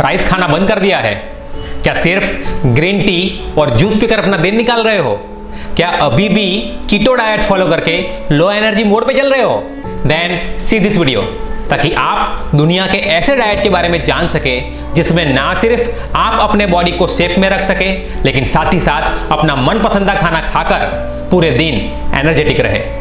Rice खाना बंद कर दिया है? क्या सिर्फ ग्रीन टी और जूस पीकर अपना दिन निकाल रहे हो? क्या अभी भी कीटो डाइट फॉलो करके लो एनर्जी मोड पे चल रहे हो? देन सी दिस वीडियो, ताकि आप दुनिया के ऐसे डाइट के बारे में जान सके जिसमें ना सिर्फ आप अपने बॉडी को शेप में रख सके, लेकिन साथ ही साथ अपना मनपसंदा खाना खाकर पूरे दिन एनर्जेटिक रहे।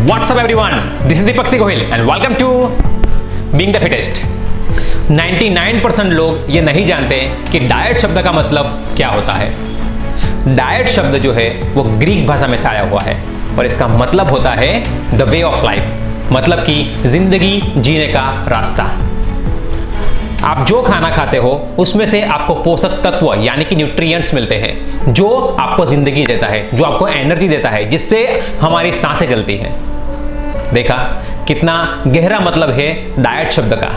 What's up everyone? This is Deepak C. Gohil and welcome to Being the Fittest। 99% लोग ये नहीं जानते कि डाइट शब्द का मतलब क्या होता है। डाइट शब्द जो है वो ग्रीक भाषा में से आया हुआ है और इसका मतलब होता है द वे ऑफ लाइफ, मतलब कि जिंदगी जीने का रास्ता। आप जो खाना खाते हो उसमें से आपको पोषक तत्व यानी कि न्यूट्रिएंट्स मिलते हैं जो आपको जिंदगी देता है, जो आपको एनर्जी देता है, जिससे हमारी सांसें चलती हैं। देखा कितना गहरा मतलब है डाइट शब्द का,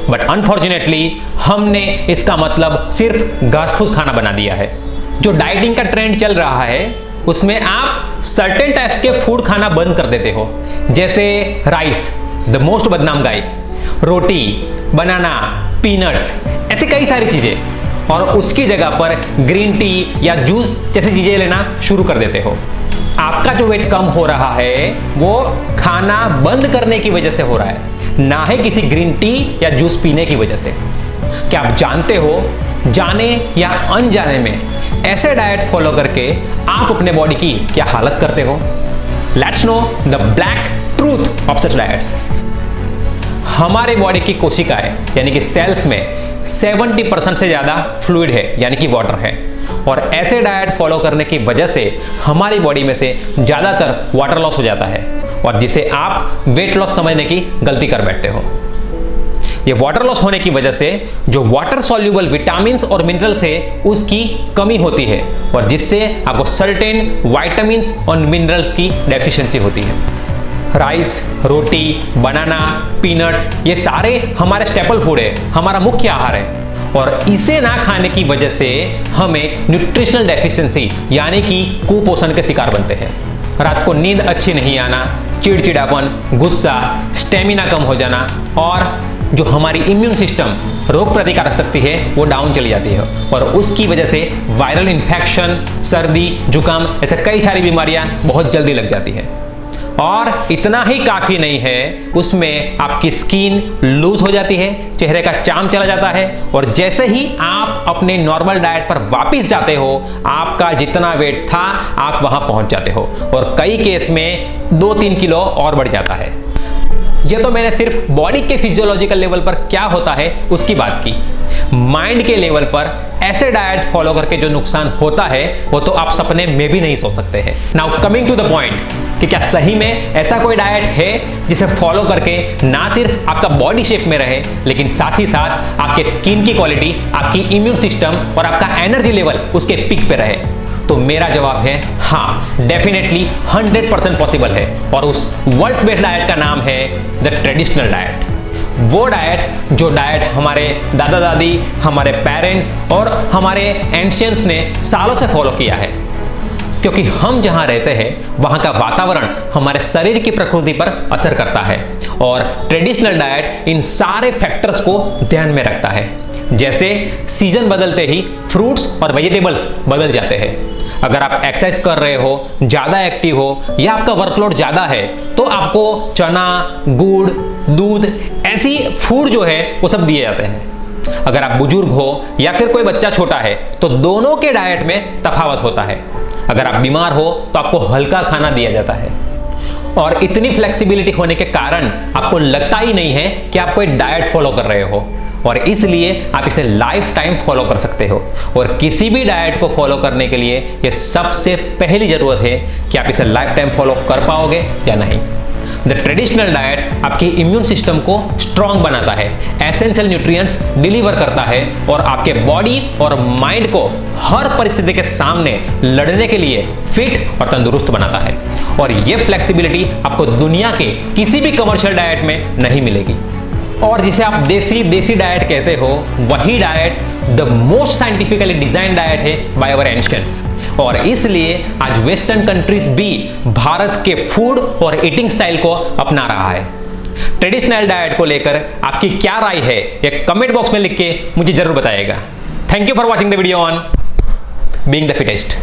बट अनफॉर्चुनेटली हमने इसका मतलब सिर्फ घास फूस खाना बना दिया है। जो डाइटिंग का ट्रेंड चल रहा है उसमें आप सर्टेन टाइप्स के फूड खाना बंद कर देते हो, जैसे राइस द मोस्ट बदनाम गाय, रोटी, बनाना, पीनट्स, ऐसी कई सारी चीजें, और उसकी जगह पर ग्रीन टी या जूस जैसी चीजें लेना शुरू कर देते हो। आपका जो वेट कम हो रहा है वो खाना बंद करने की वजह से हो रहा है, ना ही किसी ग्रीन टी या जूस पीने की वजह से। क्या आप जानते हो, जाने या अनजाने में ऐसे डाइट फॉलो करके आप अपने बॉडी की क्या हालत करते हो? Let's know the black truth of such diets. हमारे बॉडी की कोशिकाएं यानी कि सेल्स में 70% से ज्यादा फ्लूइड है यानी कि वाटर है, और ऐसे डाइट फॉलो करने की वजह से हमारी बॉडी में से ज्यादातर वाटर लॉस हो जाता है, और जिसे आप वेट लॉस समझने की गलती कर बैठते हो। ये वाटर लॉस होने की वजह से जो वाटर सॉल्युबल विटामिन्स और मिनरल्स है उसकी कमी होती है, और जिससे आपको सर्टेन विटामिन्स और मिनरल्स की डेफिशिएंसी होती है। राइस, रोटी, बनाना, पीनट्स, ये सारे हमारे स्टेपल फूड है, हमारा मुख्य आहार है, और इसे ना खाने की वजह से हमें न्यूट्रिशनल डेफिशिएंसी यानी कि कुपोषण के शिकार बनते हैं। रात को नींद अच्छी नहीं आना, चिड़चिड़ापन, गुस्सा, स्टेमिना कम हो जाना, और जो हमारी इम्यून सिस्टम रोग प्रतिकारक शक्ति है वो डाउन चली जाती है, और उसकी वजह से वायरल इन्फेक्शन, सर्दी, जुकाम, ऐसे कई सारी बीमारियां बहुत जल्दी लग जाती है। और इतना ही काफी नहीं है, उसमें आपकी स्किन लूज हो जाती है, चेहरे का चार्म चला जाता है, और जैसे ही आप अपने नॉर्मल डाइट पर वापस जाते हो आपका जितना वेट था आप वहां पहुंच जाते हो, और कई केस में 2-3 किलो और बढ़ जाता है। यह तो मैंने सिर्फ बॉडी के फिजियोलॉजिकल लेवल पर क्या होता है उसकी बात की। माइंड के लेवल पर ऐसे डाइट फॉलो करके जो नुकसान होता है वो तो आप सपने में भी नहीं सोच सकते हैं। Now coming to the point कि क्या सही में ऐसा कोई डाइट है जिसे फॉलो करके ना सिर्फ आपका बॉडी शेप में रहे, लेकिन साथ ही साथ आपके स्किन की क्वालिटी, आपकी इम्यून सिस्टम और आपका एनर्जी लेवल उसके पीक पे रहे? तो मेरा जवाब है हाँ, डेफिनेटली 100% पॉसिबल है, और उस वर्ल्ड बेस्ट डाइट का नाम है द ट्रेडिशनल डाइट। वो डाइट जो डाइट हमारे दादा दादी, हमारे पेरेंट्स और हमारे एंशियंट्स ने सालों से फॉलो किया है, क्योंकि हम जहां रहते हैं वहां का वातावरण हमारे शरीर की प्रकृति पर असर करता है, और ट्रेडिशनल डाइट इन सारे फैक्टर्स को ध्यान में रखता है। जैसे सीजन बदलते ही फ्रूट्स और वेजिटेबल्स बदल जाते हैं। अगर आप एक्सरसाइज कर रहे हो, ज्यादा एक्टिव हो, या आपका वर्कलोड ज्यादा है, तो आपको चना, गुड़, दूध, ऐसी फूड जो है वो सब दिए जाते हैं। अगर आप बुजुर्ग हो या फिर कोई बच्चा छोटा है तो दोनों के डाइट में तफावत होता है। अगर आप बीमार हो तो आपको हल्का खाना दिया जाता है, और इतनी फ्लेक्सिबिलिटी होने के कारण आपको लगता ही नहीं है कि आप कोई डाइट फॉलो कर रहे हो, और इसलिए आप इसे लाइफ टाइम फॉलो कर सकते हो। और किसी भी डाइट को फॉलो करने के लिए ये सबसे पहली जरूरत है कि आप इसे लाइफ टाइम फॉलो कर पाओगे या नहीं। द ट्रेडिशनल डाइट आपके इम्यून सिस्टम को स्ट्रांग बनाता है, एसेंशियल न्यूट्रिएंट्स डिलीवर करता है, और आपके बॉडी और माइंड को हर परिस्थिति के सामने लड़ने के लिए फिट और तंदुरुस्त बनाता है। और यह फ्लेक्सिबिलिटी आपको दुनिया के किसी भी कमर्शियल डाइट में नहीं मिलेगी। और जिसे आप देसी डाइट कहते हो, वही diet the most scientifically design diet है बाय आवर एंशियंट्स। और इसलिए आज वेस्टर्न कंट्रीज भी भारत के फूड और ईटिंग स्टाइल को अपना रहा है। ट्रेडिशनल डाइट को लेकर आपकी क्या राय है, ये कमेंट बॉक्स में लिख के मुझे जरूर बताइएगा। Thank you for watching the video on being the fittest.